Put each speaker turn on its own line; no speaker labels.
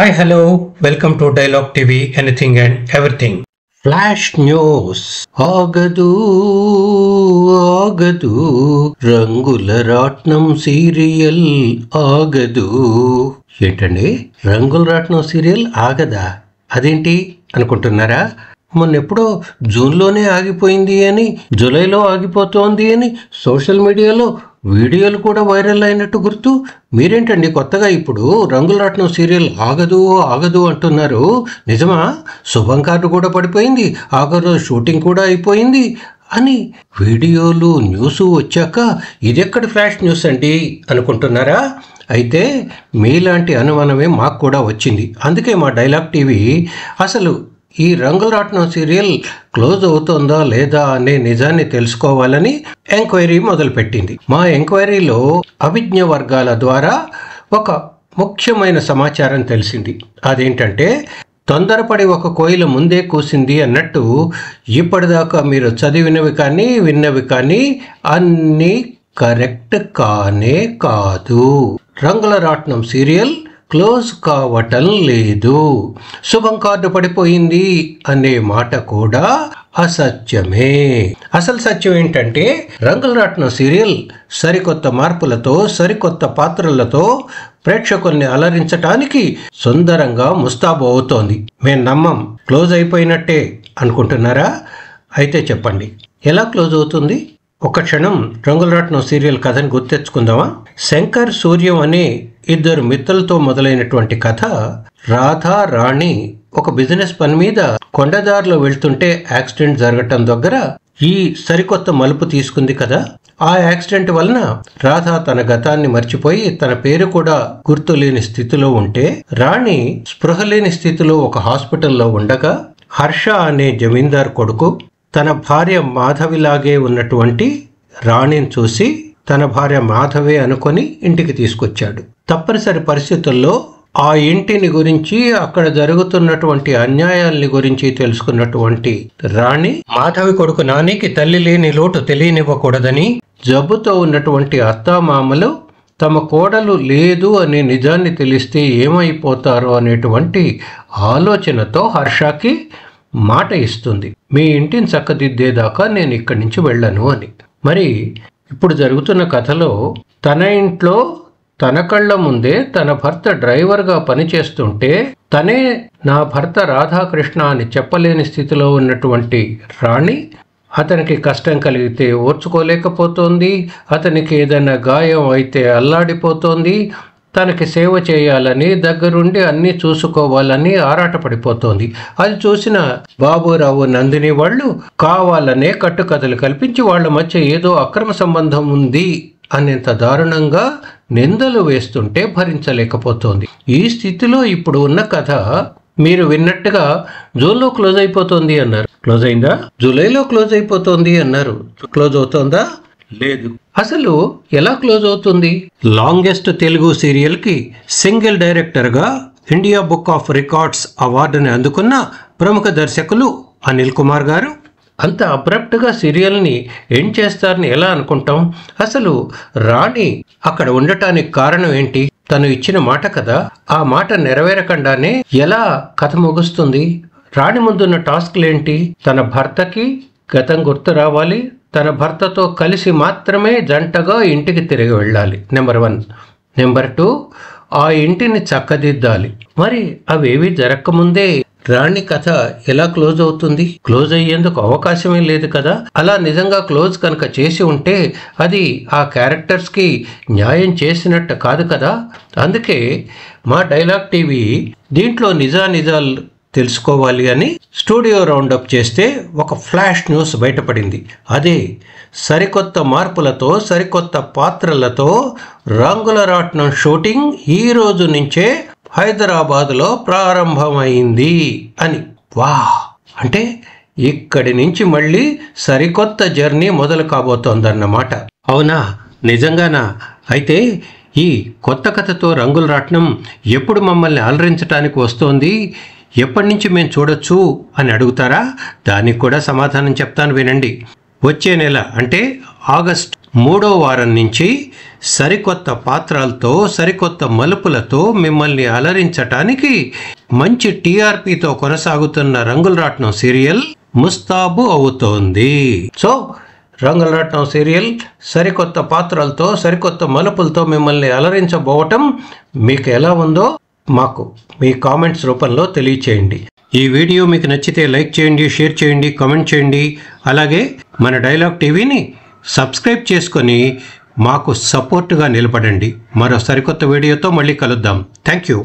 Hi, hello, welcome to Dialogue TV, anything and everything. Flash news. ఆగదు ఆగదు రంగుల రాట్నం సీరియల్ ఆగదు. ఏంటండి, రంగుల రాట్నం సీరియల్ ఆగదా? అదేంటి అనుకుంటున్నారా? మొన్నెప్పుడో జూన్లోనే ఆగిపోయింది అని, జూలైలో ఆగిపోతోంది అని సోషల్ మీడియాలో వీడియోలు కూడా వైరల్ అయినట్టు గుర్తు. మీరేంటండి కొత్తగా ఇప్పుడు రంగుల రాట్నం సీరియల్ ఆగదు ఆగదు అంటున్నారు? నిజమా? శుభం కార్డు కూడా పడిపోయింది, ఆఖరు షూటింగ్ కూడా అయిపోయింది అని వీడియోలు న్యూస్ వచ్చాక ఇదెక్కడి ఫ్లాష్ న్యూస్ అండి అనుకుంటున్నారా? అయితే మీలాంటి అనుమానమే మాకు కూడా వచ్చింది. అందుకే మా డైలాగ్ టీవీ అసలు ఈ రంగుల రాట్నం సీరియల్ క్లోజ్ అవుతుందా లేదా అనే నిజాన్ని తెలుసుకోవాలని ఎంక్వైరీ మొదలుపెట్టింది. మా ఎంక్వైరీలో అభిజ్ఞ వర్గాల ద్వారా ఒక ముఖ్యమైన సమాచారం తెలిసింది. అదేంటంటే, తొందరపడి ఒక కోయిల ముందే కూసింది అన్నట్టు ఇప్పటిదాకా మీరు చదివినవి కానీ విన్నవి కానీ అన్నీ కరెక్ట్ కానే కాదు. రంగుల రాట్నం సీరియల్ క్లోజ్ కావటం లేదు. శుభం కార్డు పడిపోయింది అనే మాట కూడా అసత్యమే. అసలు సత్యం ఏంటంటే, రంగుల రాట్నం సీరియల్ సరికొత్త మార్పులతో సరికొత్త పాత్రలతో ప్రేక్షకుల్ని అలరించటానికి సుందరంగా ముస్తాబు అవుతోంది. మేము నమ్మం, క్లోజ్ అయిపోయినట్టే అనుకుంటున్నారా? అయితే చెప్పండి, ఎలా క్లోజ్ అవుతుంది? ఒక క్షణం రంగుల రాట్నం సీరియల్ కథను గుర్తెచ్చుకుందామా? శంకర్, సూర్యం అనే ఇద్దరు మిత్రులతో మొదలైనటువంటి కథ. రాధా, రాణి ఒక బిజినెస్ పని మీద కొండదారిలో వెళ్తుంటే యాక్సిడెంట్ జరగటం దగ్గర ఈ సరికొత్త మలుపు తీసుకుంది కదా. ఆ యాక్సిడెంట్ వలన రాధ తన గతాన్ని మర్చిపోయి తన పేరు కూడా గుర్తులేని స్థితిలో ఉంటే, రాణి స్పృహ లేని స్థితిలో ఒక హాస్పిటల్లో ఉండగా హర్ష అనే జమీందార్ కొడుకు తన భార్య మాధవిలాగే ఉన్నటువంటి రాణిని చూసి తన భార్య మాధవే అనుకొని ఇంటికి తీసుకొచ్చాడు. తప్పనిసరి పరిస్థితుల్లో ఆ ఇంటిని గురించి, అక్కడ జరుగుతున్నటువంటి అన్యాయాల్ని గురించి తెలుసుకున్నటువంటి రాణి మాధవి కొడుకు నానికి తల్లి లేని లోటు తెలియనివ్వకూడదని, జబ్బుతో ఉన్నటువంటి అత్తామామలు తమ కోడలు లేదు అనే నిజాన్ని తెలిస్తే ఏమైపోతారో అనేటువంటి ఆలోచనతో హర్షకి మాట ఇస్తుంది. మీ ఇంటిని చక్కదిద్దేదాకా నేను ఇక్కడి నుంచి వెళ్ళను అని. మరి ఇప్పుడు జరుగుతున్న కథలో తన ఇంట్లో తన కళ్ళ ముందే తన భర్త డ్రైవర్గా పనిచేస్తుంటే, తనే నా భర్త రాధాకృష్ణ అని చెప్పలేని స్థితిలో ఉన్నటువంటి రాణి అతనికి కష్టం కలిగితే ఓర్చుకోలేకపోతోంది, అతనికి ఏదైనా గాయం అయితే అల్లాడిపోతోంది, తనకి సేవ చేయాలని, దగ్గరుండి అన్నీ చూసుకోవాలని ఆరాటపడిపోతోంది. అది చూసిన బాబురావు, నందిని వాళ్ళు కావాలనే కట్టుకథలు కల్పించి వాళ్ళ మధ్య ఏదో అక్రమ సంబంధం ఉంది అనేంత దారుణంగా నిందలు వేస్తుంటే భరించలేకపోతోంది. ఈ స్థితిలో ఇప్పుడు ఉన్న కథ మీరు విన్నట్టుగా జూన్లో క్లోజ్ అయిపోతుంది అన్నారు. క్లోజ్ అయిందా? జూలైలో క్లోజ్ అయిపోతుంది అన్నారు. క్లోజ్ అవుతోందా? లేదు. అసలు ఎలా క్లోజ్ అవుతుంది? లాంగెస్ట్ తెలుగు సీరియల్ కి సింగిల్ డైరెక్టర్ గా ఇండియా బుక్ ఆఫ్ రికార్డ్స్ అవార్డుని అందుకున్న ప్రముఖ దర్శకులు అనిల్ కుమార్ గారు అంత అబ్రప్ట్ గా సీరియల్ ని ఎండ్ చేస్తారని ఎలా అనుకుంటాం? అసలు రాణి అక్కడ ఉండటానికి కారణం ఏంటి? తను ఇచ్చిన మాట కదా, ఆ మాట నెరవేరకుండానే ఎలా కథ ముగుస్తుంది? రాణి ముందున్న టాస్క్లేంటి? తన భర్తకి గతం గుర్తు రావాలి, తన భర్తతో కలిసి మాత్రమే జంటగా ఇంటికి తిరిగి వెళ్ళాలి, నెంబర్ 1. నెంబర్ 2, ఆ ఇంటిని చక్కదిద్దాలి. మరి అవేవి జరగకముందే రాణి కథ ఎలా క్లోజ్ అవుతుంది? క్లోజ్ అయ్యేందుకు అవకాశమే లేదు కదా. అలా నిజంగా క్లోజ్ కనుక చేసి ఉంటే అది ఆ క్యారెక్టర్స్కి న్యాయం చేసినట్టు కాదు కదా. అందుకే మా డైలాగ్ టీవీ దీంట్లో నిజాలు తెలుసుకోవాలి అని స్టూడియో రౌండప్ చేస్తే ఒక ఫ్లాష్ న్యూస్ బయటపడింది. అదే సరికొత్త మార్పులతో సరికొత్త పాత్రలతో రంగుల రాట్నం షూటింగ్ ఈ రోజు నుంచే హైదరాబాద్లో ప్రారంభమైంది అని. వా, అంటే ఇక్కడి నుంచి మళ్ళీ సరికొత్త జర్నీ మొదలు కాబోతోందన్నమాట. అవునా? నిజంగానా? అయితే ఈ కొత్త కథతో రంగుల రాట్నం ఎప్పుడు మమ్మల్ని అలరించడానికి వస్తోంది, ఎప్పటి నుంచి మేము చూడొచ్చు అని అడుగుతారా? దానికి కూడా సమాధానం చెప్తాను, వినండి. వచ్చే నెల అంటే ఆగస్ట్ 3వ వారం నుంచి సరికొత్త పాత్రలతో సరికొత్త మలుపులతో మిమ్మల్ని అలరించటానికి మంచి టీఆర్పీతో కొనసాగుతున్న రంగుల రాట్నం సీరియల్ ముస్తాబు అవుతోంది. సో రంగుల రాట్నం సీరియల్ సరికొత్త పాత్రలతో సరికొత్త మలుపులతో మిమ్మల్ని అలరించబోవటం మీకు ఎలా ఉందో మాకు మీ కామెంట్స్ రూపంలో తెలియచేయండి. ఈ వీడియో మీకు నచ్చితే లైక్ చేయండి, షేర్ చేయండి, కామెంట్ చేయండి. అలాగే మన డైలాగ్ టీవీని సబ్స్క్రైబ్ చేసుకొని మాకు సపోర్ట్గా నిలబడండి. మరో సరికొత్త వీడియోతో మళ్ళీ కలుద్దాం. Thank you.